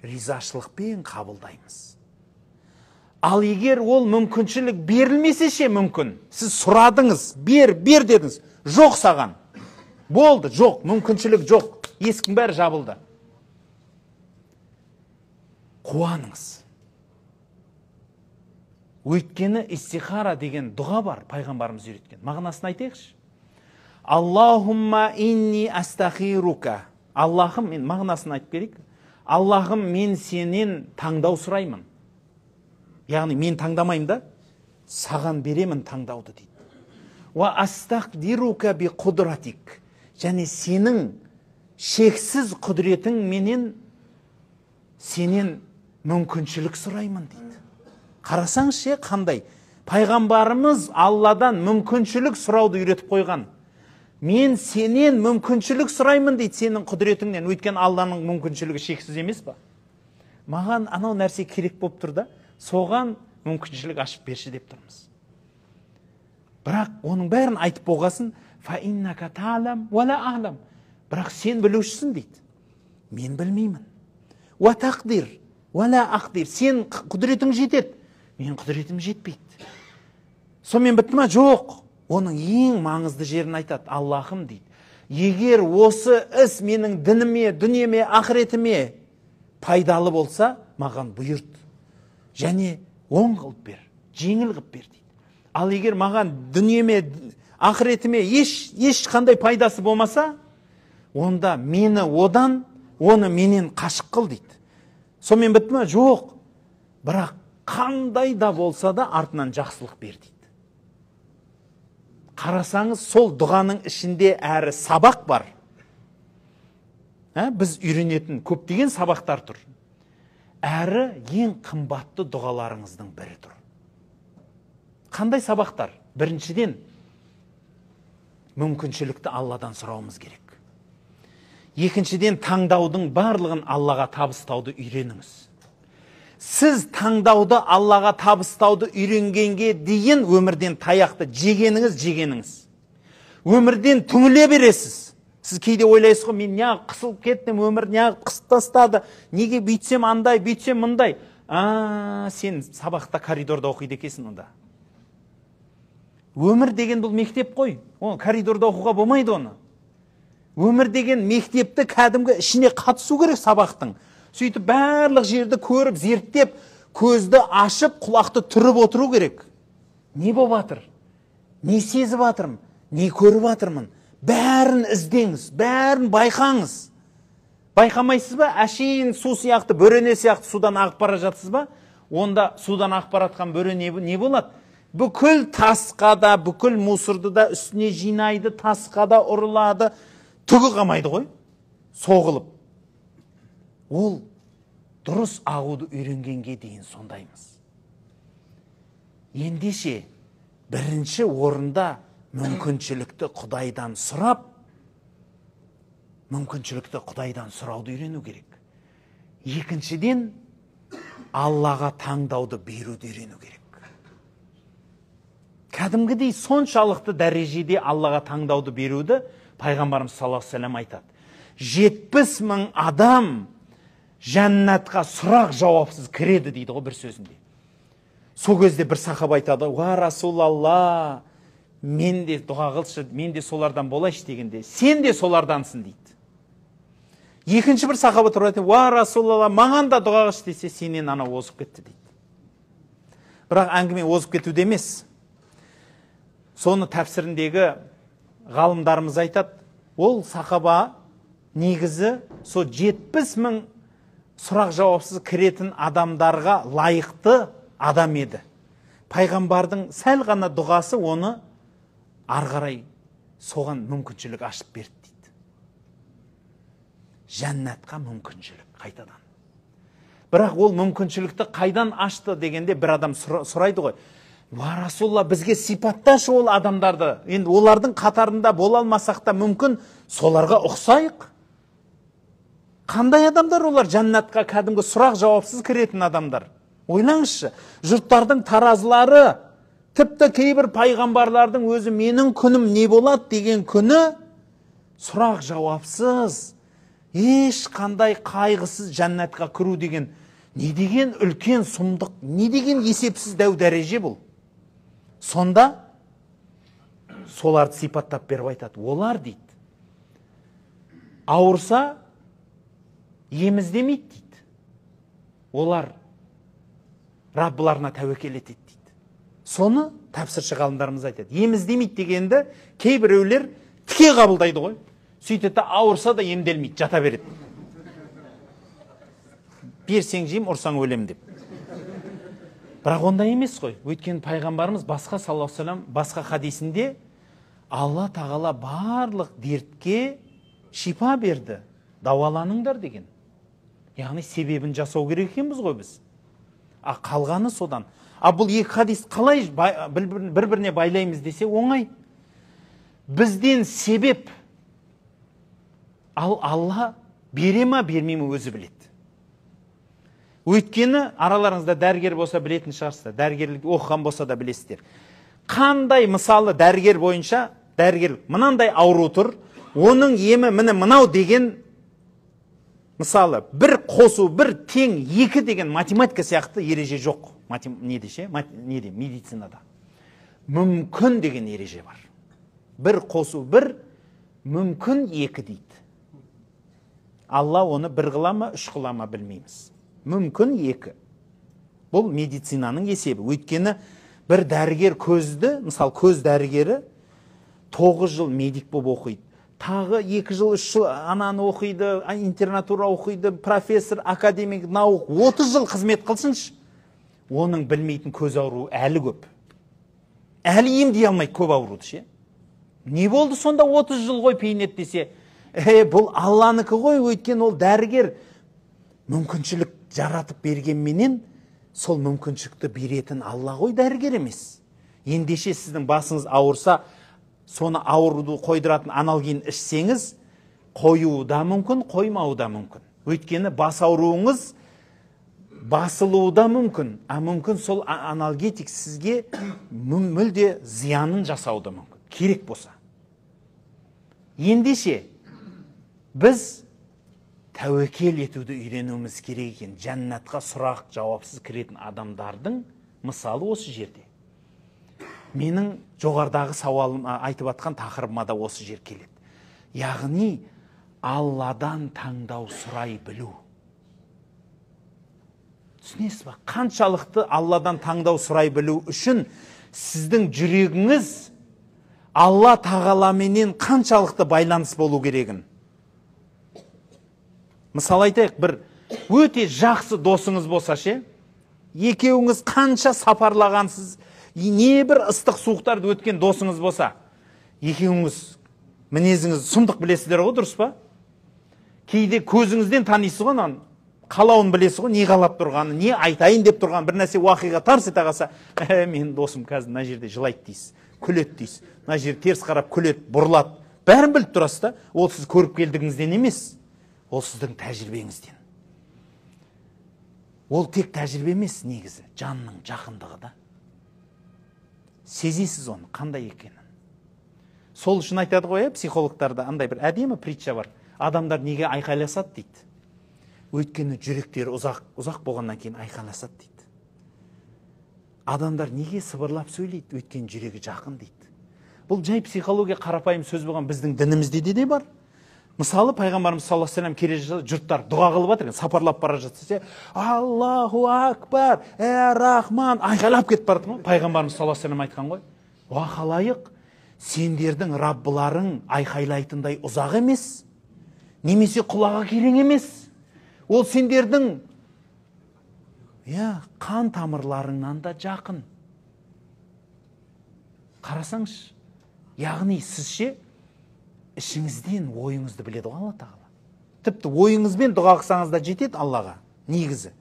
Ризашылықпен қабылдаймыз. Ал егер ол мүмкіншілік берілмесе ше мүмкін, сіз сұрадыңыз, бер дедіңіз, жоқ саған. Болды, жоқ, мүмкіншілік жоқ, есіктің бәрі жабылды. Қуаныңыз. Өйткені истихара деген дұға бар, пайғамбарымыз үйреткен. Мағынасын айтайықшы. Аллахумма инни астахирука. Аллахым, мен мағынасын айтып берейік. Аллахым, мен сенен таңдау сұраймын. Яғни мен таңдамаймын да, саған беремін таңдауды дейді. Ва астақдирука би құдратик. Және сенің шексіз құдіретің менен сенен мүмкіншілік сұраймын дейді. Қарасаңызшы қандай? Пайғамбарымыз Алладан мүмкіншілік сұрауды үйретіп қойған. Мен сенен мүмкіншілік сұраймын дейді, сенің құдіретіңнен. Өйткені Алланың мүмкіншілігі шексіз емес па? Маған анау нәрсе керек болып тұр да, соған мүмкіншілік ашып берші деп тұрмыз. Бірақ оның бәрін айтып болғасын, фаиннака та'лам ва ла а'лам. Бірақ сен білушісің дейді. Мен білмеймін. Ва тақдир ва ла ақдир. Сен құдіретің жетеді. Мен құдіретім жетпейді. Сонымен бітті ма? Жоқ. Оның ең маңызды жерін айтады. Аллахым дейді. Егер осы іс менің дініме, дүниеме, ақыретіме пайдалы болса, маған бұйырт. Және оң қылып бер, жеңіл қылып бер дейді. Ал егер маған дүниеме, ақыретіме ешқандай пайдасы болмаса, онда мені одан, оны менен қашық қыл дейді. Сонымен бітті ма? Жоқ. Бірақ қандай да болса да артынан жақсылық бер дейді. Қарасаңыз, сол дұғаның ішінде әрі сабақ бар. Біз үйренетін көптеген сабақтар тұр. Әрі ең қымбатты дұғаларыңыздың бірі тұр. Қандай сабақтар? Біріншіден, мүмкіншілікті Алладан сұрауымыз керек. Екіншіден, таңдаудың барлығын Аллаға табыстауды үйреніңіз. Сіз таңдауды Аллаға табыстауды үйренгенге дейін өмірден таяқты жегеніңіз. Өмірден түңіле бересіз. Сіз кейде ойлайсыз ғой, мен неғып қысылып кеттім, өмір неғып қысып тастады, неге бүйтсем андай, бүйтсем мындай. Сен сабақта коридорда оқиды екенсің онда. Өмір деген бұл мектеп қой. Ол коридорда оқуға болмайды оны. Өмір деген мектепті кәдімгі ішіне қатысу керек сабақтың. Сөйтіп барлық жерді көріп, зерттеп, көзді ашып, құлақты түріп отыру керек. Не болып жатыр? Не сезіп жатырмын? Не көріп жатырмын? Бәрін іздеңіз, бәрін байқаңыз. Байқамайсыз ба? Әшейін су сияқты, бөрене сияқты судан ағып бара жатсыз ба? Онда судан ағып бара жатқан бөре не болады? Бүкіл тасқа да, бүкіл мусорды да үстіне жинайды, тасқа да ұрылады, түгі қамайды ғой, соғылып. Ол дұрыс ағуды үйренгенге дейін сондаймыз. Ендеше бірінші орында мүмкіншілікті мүмкіншілікті Құдайдан сұрап, мүмкіншілікті Құдайдан сұрауды үйрену керек. Екіншіден, Аллаға таңдауды беруді үйрену керек. Кәдімгідей соншалықты дәрежеде Аллаға таңдауды беруді пайғамбарымыз саллаллаху алейхи ва саллям айтады. 70 000 адам жәннатқа сұрақ жауапсыз кіреді дейді ғой бір сөзінде. Сол кезде бір сахаба айтады: "Уа Расулалла, мен де дұға қылшы, мен де солардан болайшы" дегенде, "Сен де солардансың" дейді. Екінші бір сахаба тұрып айтады: "Уа Расулалла, маған да дұға қылшы" десе, "Сенен ана озып кетті" дейді. Бірақ әңгіме озып кетуде емес. Соны тәпсіріндегі ғалымдарымыз айтады, ол сахаба негізі со 70 000 сұрақ жауапсыз кіретін адамдарға лайықты адам еді. Пайғамбардың сәл ғана дұғасы оны арғарай соған мүмкіншілік ашып берді дейді. Жәннатқа мүмкіншілік қайтадан. Бірақ ол мүмкіншілікті қайдан ашты дегенде бір адам сұрайды ғой: "Уа Расулалла, бізге сипатташы ол адамдарды. Енді олардың қатарында бола алмасақ та мүмкін соларға ұқсайық." Қандай адамдар олар? Жәннатқа кәдімгі сұрақ жауапсыз кіретін адамдар. Ойлаңызшы, жұрттардың таразылары, тіпті кейбір пайғамбарлардың өзі "менің күнім не болады" деген күні сұрақ жауапсыз, ешқандай қайғысыз жәннатқа кіру деген не деген үлкен сұмдық, не деген есепсіз дәу дәреже бұл. Сонда соларды сипаттап беріп айтады. Олар дейді, ауырса еміздемейді дейді. Олар Раббыларына тәуекел етеді дейді. Соны тәпсірші ғалымдарымыз айтады. Еміздемейді дегенді кейбіреулер тіке қабылдайды ғой. Сөйтеді, ауырса да емделмейді, жата береді. Берсең жейм, ұрсаң өлем деп. Бірақ ондай емес қой. Өйткені пайғамбарымыз басқа саллаллаху алейхи ва саллям басқа хадисінде Алла тағала барлық дертке шипа берді, дауаланыңдар деген. Яғни себебін жасау керек екенбіз ғой біз. Қалғаны содан. Бұл екі хадис қалай бір-біріне байлаймыз десе оңай. Бізден себеп Алла бере ма бермей ма өзі біледі. Өйткені араларыңызда дәрігер болса білетін шығарсыздар, дәрігерлік оқыған болса да білесіздер. Қандай мысалы дәрігер бойынша, дәрігер мынандай ауру тұр, оның емі міне мынау деген, мысалы бір қосу, бір тең, екі деген математика сияқты ереже жоқ. Неде? Медицинада. Мүмкін деген ереже бар. Бір қосу бір, мүмкін екі дейді. Алла оны бір қылама, үш қылама білмейміз. Мүмкін екі. Бұл медицинаның есебі. Өйткені бір дәрігер көзді, мысалы көз дәрігері 9 жыл медик болып оқиды. Тағы 2 жыл, 3 жыл ананы оқиды, интернатура оқиды, профессор, академик, науқ 30 жыл қызмет қылсыншы. Оның білмейтін көз ауруы әлі көп. Әлі емдей алмайды көп ауруды ше. Не болды сонда 30 жыл ғой пейнет десе? Бұл Алланыкі ғой, өйткені ол дәрігер мүмкіншілік жаратып бергенменен сол мүмкіншілікті беретін Алла ғой, дәрігер емес. Ендеше сіздің басыңыз ауырса, соны ауруды қойдыратын аналгин ішсеңіз, қоюы да мүмкін, қоймауы да мүмкін. Өйткені бас ауруыңыз басылуы да мүмкін, мүмкін сол аналгетик сізге мүлде зиянын жасауы да мүмкін, керек болса. Ендеше біз тәуекел етуді үйренуіміз керек екен. Жәннатқа сұрақ жауапсыз кіретін адамдардың мысалы осы жерде. Менің жоғардағы сауалым айтып атқан тақырыбыма да осы жер келеді. Яғни Алладан таңдау сұрай білу. Түсінесіз ба? Қаншалықты Алладан таңдау сұрай білу үшін сіздің жүрегіңіз Алла тағаламенен қаншалықты байланыс болу керегін. Мысалы айтайық, бір өте жақсы досыңыз болса ше, екеуіңіз қанша сапарлағансыз, не бір ыстық суықтарды өткен досыңыз болса, екеуіңіз мінезіңіз сұмдық білесіздер ғой, дұрыс па? Кейде көзіңізден танисыз ғой, қалауын білесіз ғой, не қалап тұрғаны, не айтайын деп тұрған бір нәрсе уақиға тарс ете қалса, мен досым қазір мына жерде жылайды дейсіз. күледі дейсіз. Мына жер теріс қарап күледі, бұрылады. Бәрін біліп тұрасыз да, ол сіз көріп келдігіңізден емес, ол сіздің тәжірибеңізден. Ол тек тәжірибе емес негізі, жанның жақындығы да. Сезесіз оны, қандай екенін. Сол үшін айтады ғой, психологтарда андай бір әдемі притча бар. Адамдар неге айқайласады дейді. Өйткені жүректері ұзақ болғаннан кейін айқайласады дейді. Адамдар неге сыбырлап сөйлейді? Өйткені жүрегі жақын дейді. Бұл жай психология қарапайым сөз болған біздің дінімізде де бар. Мысалы, пайғамбарымыз саллаллаху алейхи вассалам келе жатса, жұрттар дұға қылып жатыр, сапарлап бара жатса, Аллаху акбар, рахман, айқайлап кетіп барады ғой. Пайғамбарымыз саллаллаху алейхи вассалам айтқан ғой, уа халайық, сендердің раббыларың айқайлайтындай ұзақ емес, немесе құлағы керең емес. Ол сендердің қан тамырларыңнан да жақын. Қарасаңыз, яғни сізше ішіңізден ойыңызды біледі ғой Алла тағала. Тіпті ойыңызбен дұға қылсаңыз да жетеді Аллаға, негізі.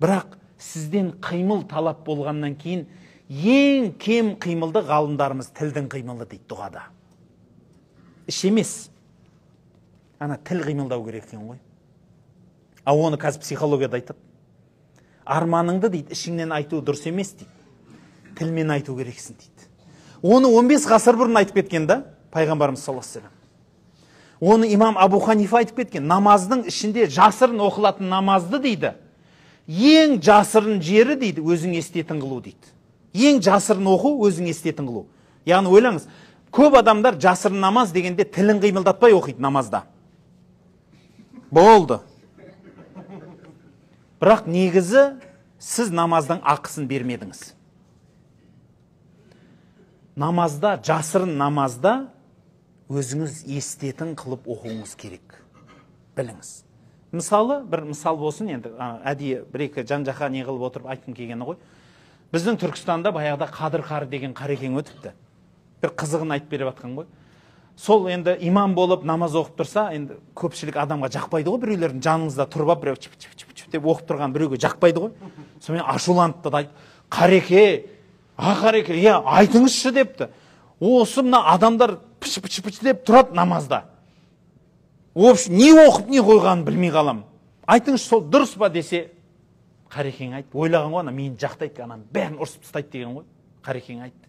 Бірақ сізден қимыл талап болғаннан кейін ең кем қимылды ғалымдарымыз тілдің қимылы дейді дұғада. Іш емес. Ана тіл қимылдау керек екен ғой. Ал оны қазір психологияда айтады. Арманыңды дейді, ішіңнен айту дұрыс емес дейді. Тілмен айту керексің дейді. Оны 15 ғасыр бұрын айтып кеткен да, пайғамбарымыз саллаллаху алейхи вассалам. Оны имам Абу Ханифа айтып кеткен. Намаздың ішінде жасырын оқылатын намазды дейді. Ең жасырын жері дейді, өзің естетін қылу дейді. Ең жасырын оқу өзің естетін қылу. Яғни ойлаңыз, көп адамдар жасырын намаз дегенде тілін қимылдатпай оқиды намазда. Болды. Бірақ негізі сіз намаздың ақысын бермедіңіз. Намазда, жасырын намазда өзіңіз естетін қылып оқуыңыз керек. Біліңіз. Мысалы, бір мысал болсын, енді әдейі бір-екі жан-жаққа не қылып отырып айтқым келгені ғой. Біздің Түркістанда баяғыда Қадыр қары деген қарекең өтіпті. Бір қызығын айтып беріп жатқан ғой. Сол енді имам болып намаз оқып тұрса, енді көпшілік адамға жақпайды ғой, біреулердің жаныңызда тұрып алып, біреу чіп-чіп деп оқып тұрған біреуге жақпайды ғой. Сонымен ашуланып та айтты, қареке, қареке, айтыңызшы депті. Осы мына адамдар пыш-пыш деп тұрады намазда. Не оқып, не қойғанын білмей қалам. Айтыңызшы, сол дұрыс па десе, қарекең айтты. Ойлаған ғой, мені жақтайды, анам бәрін ұрсып тастайды деген ғой. Қарекең айтты.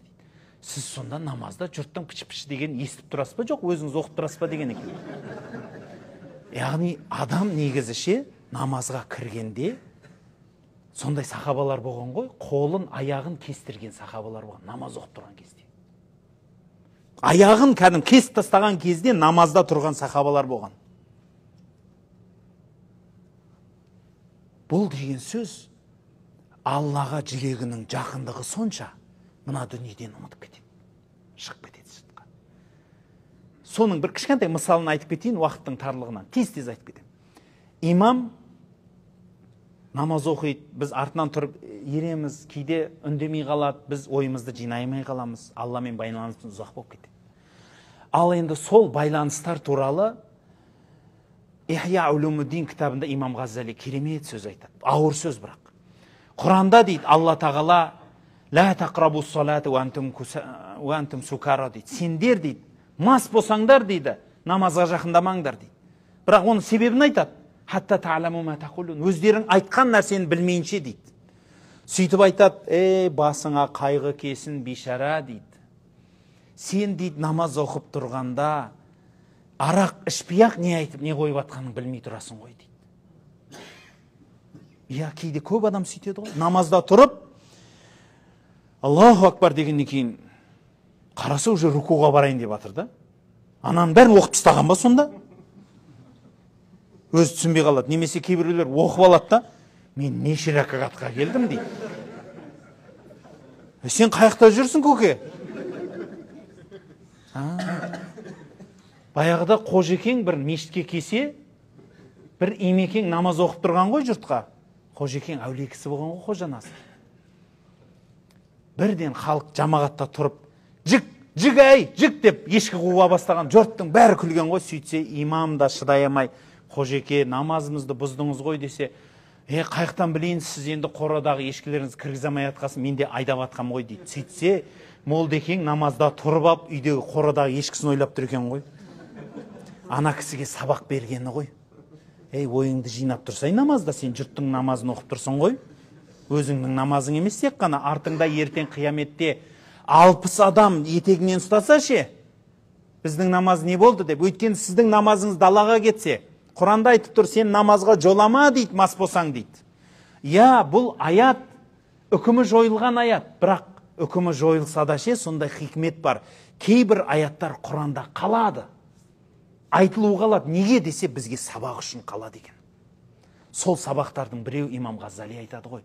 Сіз сонда намазда жұрттың пыш-пыш деген естіп тұрасыз ба, жоқ, өзіңіз оқып тұрасыз ба деген екен. Яғни адам негізіше намазға кіргенде сондай сахабалар болған ғой, қолын, аяғын кестірген сахабалар болған, намаз оқып тұрған кезде. Аяғын кәдім кесіп тастаған кезде намазда тұрған сахабалар болған. Бұл деген сөз Аллаға жүрегінің жақындығы сонша, мына дүниеден ұмытып кетеді, шығып кетеді сыртқа. Соның бір кішкентай мысалын айтып кетейін, уақыттың тарлығынан тез-тез айтып кетемін. Имам намаз оқиды, біз артынан тұрып ереміз, кейде үндемей қалады, біз ойымызды жинаймай қаламыз, Алламен байланысымыз ұзақ болып кетеді. Ал енді сол байланыстар туралы Ихя Улумуддин кітабында имам Ғаззали керемет сөз айтады. Ауыр сөз бірақ. Құранда дейді, Алла тағала «Ла тақрабу салаты ва антум сукара» дейді. Сендер дейді, мас болсаңдар дейді, намазға жақындамаңдар дейді. Бірақ оның себебін айтады. Хатта та'ламу ма тақулун. Өздерің айтқан нәрсені білмейінше дейді. Сөйтіп айтады, басыңа қайғы кесін бишара дейді. Сен дейді намаз оқып тұрғанда арақ ішпей-ақ не айтып, не қойып атқанын білмей тұрасың ғой дейді. Кейде көп адам сөйтеді ғой. Намазда тұрып, Аллаху акбар дегеннен кейін қараса уже рукуға барайын деп жатыр да. Ананың бәрін оқып тастаған ба сонда? Өзі түсінбей қалады. Немесе кейбіреулер оқып алады да, мен неше ракағатқа келдім дейді. Сен қаяқта жүрсің көке? Баяғыда Қожекең бір мешітке кесе, бір имекең намаз оқып тұрған ғой жұртқа. Қожекең әулие кісі болған ғой, Қожа Насыр. Бірден халық жамағатта тұрып, жік әй, жік деп ешкі қуға бастаған. Жұрттың бәрі күлген ғой. Сөйтсе имам да шыдай алмай, Қожеке, намазымызды бұздыңыз ғой десе, Қайықтан білейін, сіз енді қорадағы ешкілеріңіз кіргізе алмай жатқасын, мен де айдап атқам ғой дейді. Сөйтсе, молдекең намазда тұрып алып, үйдегі қорадағы ешкісін ойлап тұр екен ғой. Ана кісіге сабақ бергені ғой. Ойыңды жинап тұрсай намазда, сен жұрттың намазын оқып тұрсың ғой. Өзіңнің намазың емес, тек қана артыңда ертең қияметте 60 адам етегінен ұстаса ше, біздің намаз не болды деп. Өйткені сіздің намазыңыз далаға кетсе, Құранда айтып тұр, сен намазға жолама дейді, мас болсаң дейді. Бұл аят үкімі жойылған аят, бірақ үкімі жойылса да ше, сондай хикмет бар. Кейбір аяттар Құранда қалады. Айтылу қалады. Неге десе, бізге сабақ үшін қалады екен. Сол сабақтардың біреу имам Ғазали айтады ғой.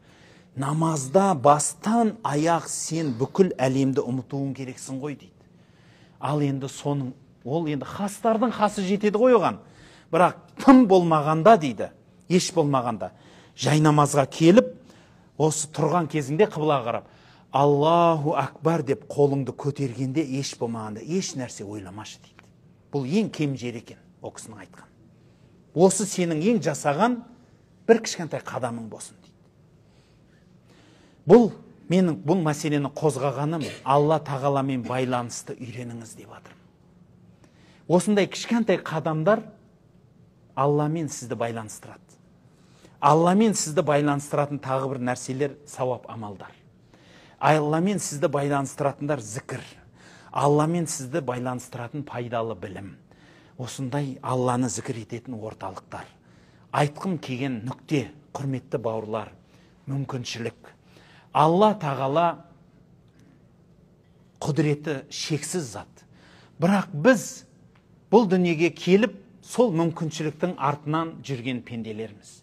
Намазда бастан аяқ сен бүкіл әлемді ұмытуың керексің ғой дейді. Ал енді соның, ол енді хастардың хасы жетеді ғой оған. Бірақ тым болмағанда дейді, еш болмағанда, жай намазға келіп, осы тұрған кезіңде қыбла қарап, Аллаху Акбар деп қолыңды көтергенде еш болмағанда, еш нәрсе ойламашы дейді. Бұл ең кем жер екен, о кісінің айтқан. Осы сенің ең жасаған бір кішкентай қадамың болсын дейді. Бұл мәселені қозғағаным, Алла тағаламен байланысты үйреніңіз деп жатырмын. Осындай кішкентай қадамдар Алламен сізді байланыстырады. Алламен сізді байланыстыратын тағы бір нәрселер сауап амалдар. Алламен сізді байланыстыратындар зікір. Алламен сізді байланыстыратын пайдалы білім. Осындай Алланы зікір ететін орталықтар. Айтқым келген нүкте, құрметті бауырлар, мүмкіншілік. Алла тағала құдіреті шексіз зат. Бірақ біз бұл дүниеге келіп, сол мүмкіншіліктің артынан жүрген пенделерміз.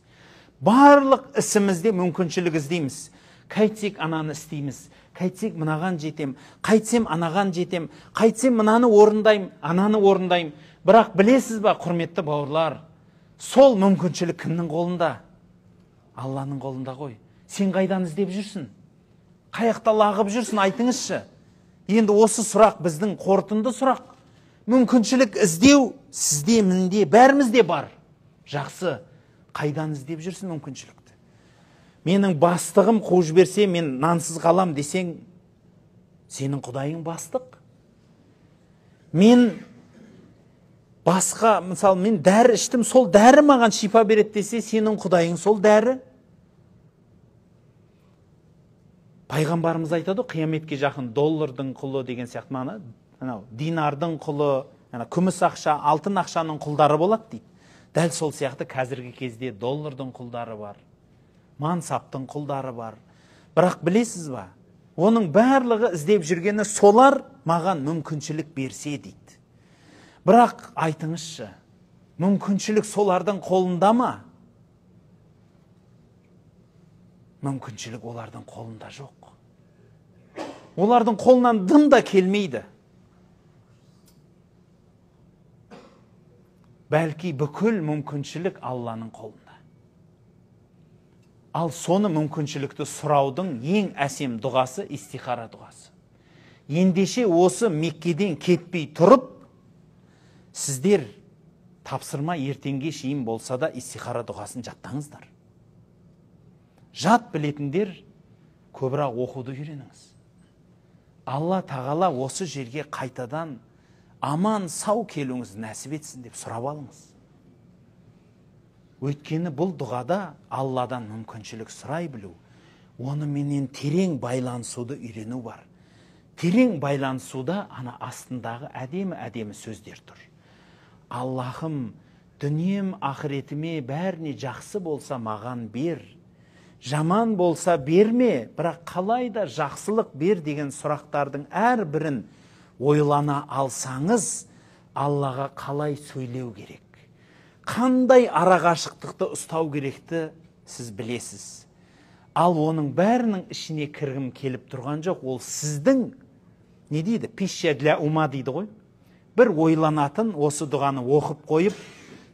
Барлық ісімізде мүмкіншілік іздейміз. Қайтсек ананы істейміз, қайтсек мынаған жетем, қайтсем анаған жетем, қайтсем мынаны орындайым, ананы орындайым. Бірақ білесіз ба, құрметті бауырлар, сол мүмкіншілік кімнің қолында? Алланың қолында ғой. Сен қайдан іздеп жүрсің? Қаяқта лағып жүрсің, айтыңызшы. Енді осы сұрақ біздің қорытынды сұрақ. Мүмкіншілік іздеу сізде, мінде, бәрімізде бар. Жақсы, қайдан іздеп жүрсің мүмкіншілікті? Менің бастығым қуып жіберсе, мен нансыз қалам десең, сенің құдайың бастық. Мен басқа, мысалы, мен дәрі іштім, сол дәрі маған шипа береді десе, сенің құдайың сол дәрі. Пайғамбарымыз айтады, қияметке жақын доллардың құлы деген сияқты мағына, динардың құлы, күміс ақша, алтын ақшаның құлдары болады дейді. Дәл сол сияқты қазіргі кезде доллардың құлдары бар, мансаптың құлдары бар. Бірақ білесіз ба, оның барлығы іздеп жүргені солар маған мүмкіншілік берсе дейді. Бірақ айтыңызшы, мүмкіншілік солардың қолында ма? Мүмкіншілік олардың қолында жоқ. Олардың қолынан дым да келмейді. Бәлки бүкіл мүмкіншілік Алланың қолында. Ал соны мүмкіншілікті сұраудың ең әсем дұғасы истихара дұғасы. Ендеше осы Меккеден кетпей тұрып, сіздер тапсырма ертеңге шейін болса да истихара дұғасын жаттаңыздар. Жат білетіндер көбірек оқуды үйреніңіз. Алла тағала осы жерге қайтадан аман сау келуіңіз нәсіп етсін деп сұрап алыңыз. Өйткені бұл дұғада Алладан мүмкіншілік сұрай білу, оныменен терең байланысуды үйрену бар. Терең байланысуда ана астындағы әдемі сөздер тұр. Аллахым, дүнием ақыретіме бәріне жақсы болса маған бер, жаман болса берме, бірақ қалайда жақсылық бер деген сұрақтардың әрбірін ойлана алсаңыз, Аллаға қалай сөйлеу керек, қандай арақашықтықты ұстау керекті сіз білесіз. Ал оның бәрінің ішіне кіргім келіп тұрған жоқ. Ол сіздің, не дейді, пища для ума дейді ғой. Бір ойланатын, осы дұғаны оқып қойып,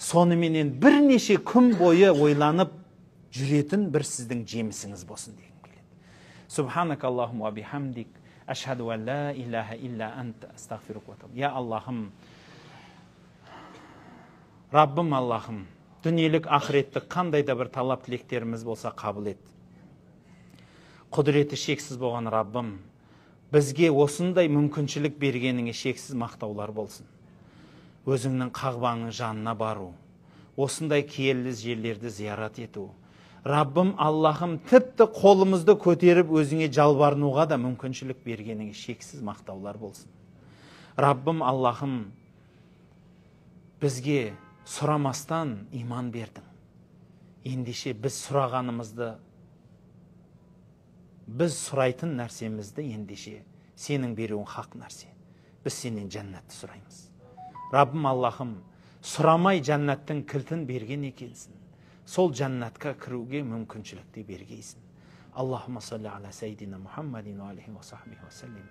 соныменен бірнеше күн бойы ойланып жүретін бір сіздің жемісіңіз болсын дегім келеді. Субханак Аллахум ва бихамдик, ашхаду ан ла илаха илля анта, астағфирук ва атуб. Я Аллахым, Раббым Аллахым, дүниелік ақыреттік қандай да бір талап тілектеріміз болса қабыл ет. Құдіреті шексіз болған Раббым, бізге осындай мүмкіншілік бергеніңе шексіз мақтаулар болсын. Өзіңнің қағбаңның жанына бару, осындай киелі жерлерді зиярат ету. Раббым, Аллахым, тіпті қолымызды көтеріп өзіңе жалбарынуға да мүмкіншілік бергеніңе шексіз мақтаулар болсын. Раббым, Аллахым, бізге сұрамастан иман бердің. Ендеше біз сұрағанымызды, біз сұрайтын нәрсемізді ендеше сенің беруің хақ нәрсе. Біз сенен жәннатты сұраймыз. Раббым, Аллахым, сұрамай жәннаттың кілтін берген екенсің. Сол жәннатқа кіруге мүмкіншілікті бергейсің. Аллахумма салли аля сайдина Мухаммадин ва алейхи ва сахбихи ва саллим.